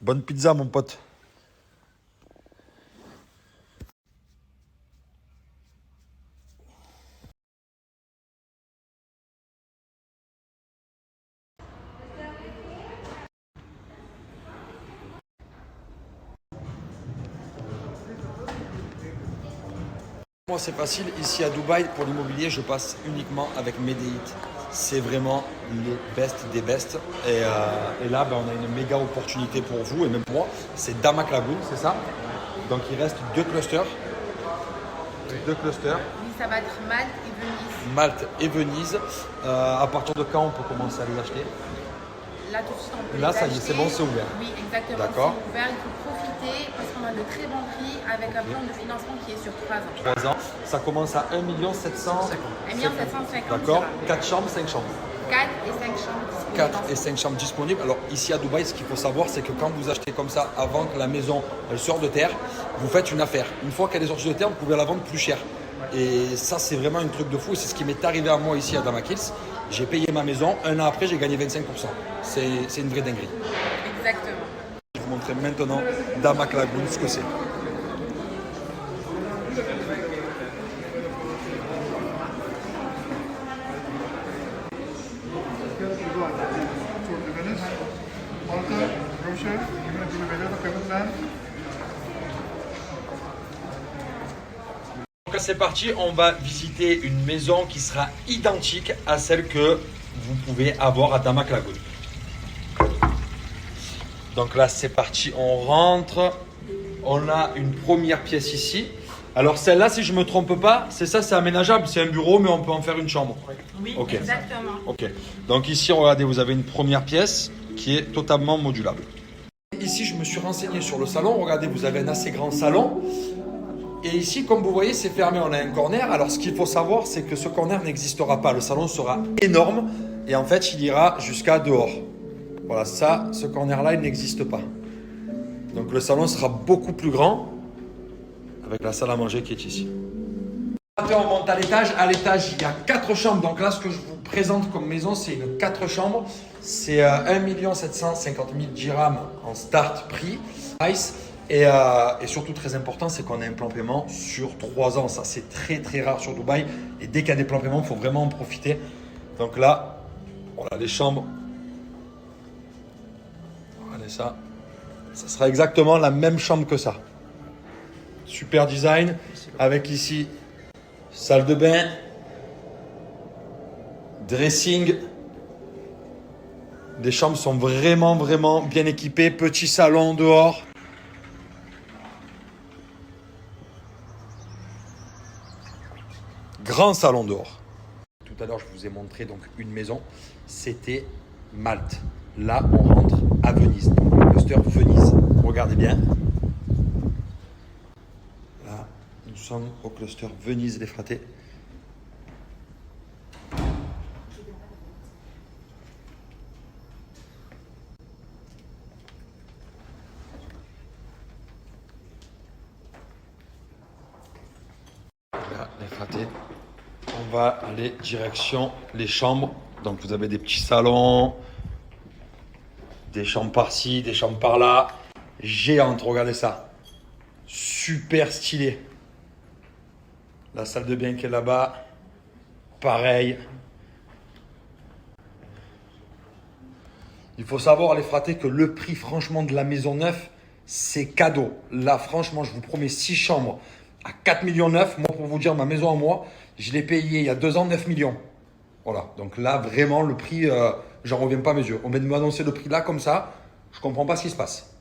Bonne pizza, mon pote. Moi, c'est facile. Ici à Dubaï, pour l'immobilier, je passe uniquement avec Medeit. C'est vraiment le best des best. Et là, ben, on a une méga opportunité pour vous et même pour moi. C'est Damac Lagoon, c'est ça? Donc, il reste deux clusters. Deux clusters. Oui, ça va être Malte et Venise. Malte et Venise. À partir de quand on peut commencer à les acheter? Là, tout de suite, on peut Là, les ça y est, acheter. c'est bon, c'est ouvert. Oui, exactement. D'accord. C'est ouvert, il faut profiter parce qu'on a de très bons prix avec un plan de financement qui est sur 3 ans. 3 ans. Ça commence à 1 750 1 750 D'accord. 4 chambres, 5 chambres. 4 et 5 chambres disponibles. 4 et 5 chambres disponibles. Alors ici à Dubaï, ce qu'il faut savoir, c'est que quand vous achetez comme ça, avant que la maison elle sorte de terre, vous faites une affaire. Une fois qu'elle est sortie de terre, vous pouvez la vendre plus cher. Et ça, c'est vraiment un truc de fou. Et c'est ce qui m'est arrivé à moi ici à Damac Hills. J'ai payé ma maison. Un an après, j'ai gagné 25%. C'est une vraie dinguerie. Exactement. Je vais vous montrer maintenant Damac Lagoon, ce que c'est. Donc c'est parti, on va visiter une maison qui sera identique à celle que vous pouvez avoir à Damac Lagoon. Donc là c'est parti, on rentre. On a une première pièce ici. Alors celle-là, si je ne me trompe pas, c'est ça, c'est aménageable, c'est un bureau, mais on peut en faire une chambre. Oui, Ok. exactement. Ok. Donc ici, regardez, vous avez une première pièce qui est totalement modulable. Ici, je me suis renseigné sur le salon. Regardez, vous avez un assez grand salon. Et ici, comme vous voyez, c'est fermé. On a un corner. Alors, ce qu'il faut savoir, c'est que ce corner n'existera pas. Le salon sera énorme. Et en fait, il ira jusqu'à dehors. Voilà, ça, ce corner-là, il n'existe pas. Donc, le salon sera beaucoup plus grand. Avec la salle à manger qui est ici. Après, on monte à l'étage. À l'étage, il y a 4 chambres. Donc là, ce que je vous présente comme maison, c'est une 4 chambres. C'est 1 750 000 dirhams en start prix. Et surtout, très important, c'est qu'on a un plan paiement sur 3 ans. Ça, c'est très, très rare sur Dubaï. Et dès qu'il y a des plans paiement, il faut vraiment en profiter. Donc là, voilà les chambres. Regardez ça. Ça sera exactement la même chambre que ça. Super design. Avec ici, salle de bain. Dressing. Les chambres sont vraiment, vraiment bien équipées. Petit salon dehors. Grand salon dehors. Tout à l'heure, je vous ai montré donc une maison. C'était Malte. Là, on rentre à Venise. Donc, le cluster Venise. Regardez bien. Là, nous sommes au cluster Venise les fratés. Là, les fratés. On va aller direction les chambres. Donc vous avez des petits salons, des chambres par-ci, des chambres par-là. Géantes, regardez ça. Super stylé. La salle de bain qui est là-bas. Pareil. Il faut savoir, les fratés, que le prix franchement de la maison neuve, c'est cadeau. Là, franchement, je vous promets 6 chambres à 4,9 millions. Moi, pour vous dire, ma maison à moi, je l'ai payée il y a 2 ans, 9 millions. Voilà. Donc là, vraiment, le prix, j'en reviens pas à mes yeux. On vient de m'annoncer le prix là, comme ça. Je comprends pas ce qui se passe.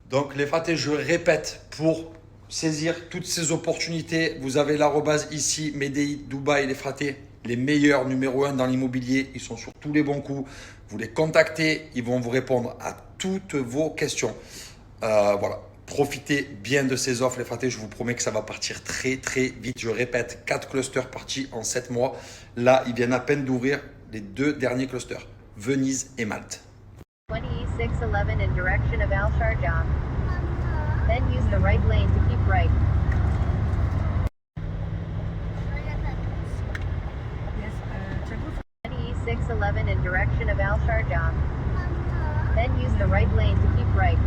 Donc, les fratés, je répète, pour saisir toutes ces opportunités, vous avez l'arrobase ici, Medeit, Dubaï, les fratés, les meilleurs numéro 1 dans l'immobilier. Ils sont sur tous les bons coups. Vous les contactez, ils vont vous répondre à toutes vos questions. Voilà. Profitez bien de ces offres, les fratés. Je vous promets que ça va partir très, très vite. Je répète, 4 clusters partis en 7 mois. Là, ils viennent à peine d'ouvrir les 2 derniers clusters, Venise et Malte. 2611 in direction of Al Sharjah. Then use the right lane to keep right. 2611 in direction of Al Sharjah. Then use the right lane to keep right.